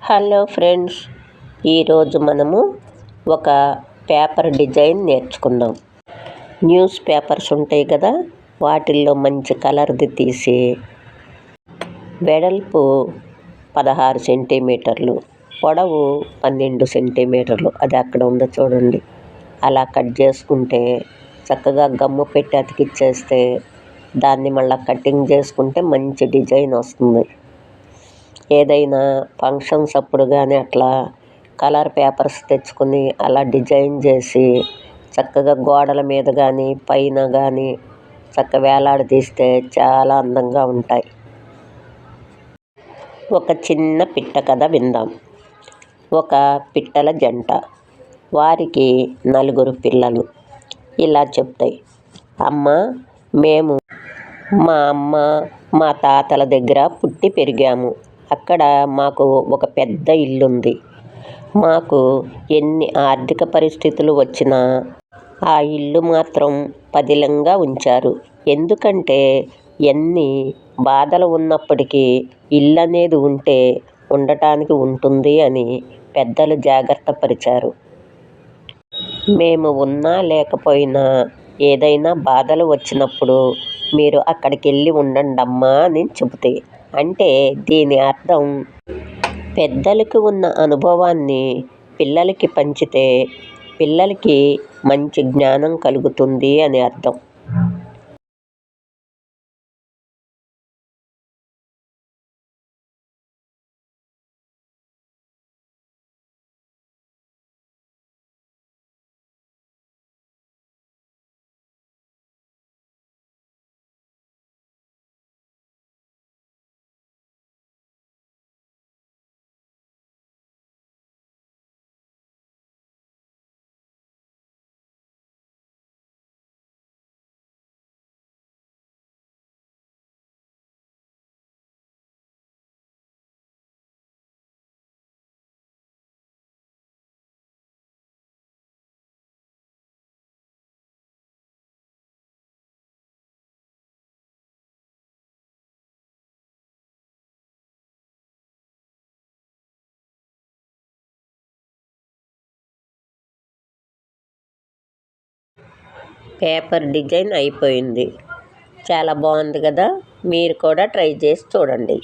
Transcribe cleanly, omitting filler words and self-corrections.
Hello friends, ఈరోజు మనము ఒక పేపర్ డిజైన్ నేర్చుకుందాం. న్యూస్ పేపర్స్ ఉంటాయి కదా, వాటిల్లో మంచి కలర్ది తీసి వెడల్పు 16 సెంటీమీటర్లు, పొడవు 12 సెంటీమీటర్లు, అది అక్కడ ఉందో చూడండి, అలా కట్ చేసుకుంటే చక్కగా గమ్ము పెట్టి అతికిచ్చేస్తే దాన్ని మళ్ళీ కటింగ్ చేసుకుంటే మంచి డిజైన్ వస్తుంది. ఏదైనా ఫంక్షన్స్ అప్పుడు కానీ అట్లా కలర్ పేపర్స్ తెచ్చుకుని అలా డిజైన్ చేసి చక్కగా గోడల మీద కానీ పైన కానీ చక్కగా వేలాడదీస్తే చాలా అందంగా ఉంటాయి. ఒక చిన్న పిట్ట కథ విందాం. ఒక పిట్టల జంట, వారికి 4 పిల్లలు. ఇలా చెప్తాయి: అమ్మ, మేము మా అమ్మ మా తాతల దగ్గర పుట్టి పెరిగాము. అక్కడ మాకు ఒక పెద్ద ఇల్లుంది. మాకు ఎన్ని ఆర్థిక పరిస్థితులు వచ్చినా ఆ ఇల్లు మాత్రం పదిలంగా ఉంచారు. ఎందుకంటే ఎన్ని బాధలు ఉన్నప్పటికీ ఇల్లు అనేది ఉంటే ఉండటానికి ఉంటుంది అని పెద్దలు జాగ్రత్త పరిచారు. మేము ఉన్నా లేకపోయినా ఏదైనా బాధలు వచ్చినప్పుడు మీరు అక్కడికి వెళ్ళి ఉండండమ్మా అని చెబుతాయి. అంటే దీని అర్థం, పెద్దలకి ఉన్న అనుభవాన్ని పిల్లలకి పంచితే పిల్లలకి మంచి జ్ఞానం కలుగుతుంది అని అర్థం. పేపర్ డిజైన్ అయిపోయింది. చాలా బాగుంది కదా, మీరు కూడా ట్రై చేసి చూడండి.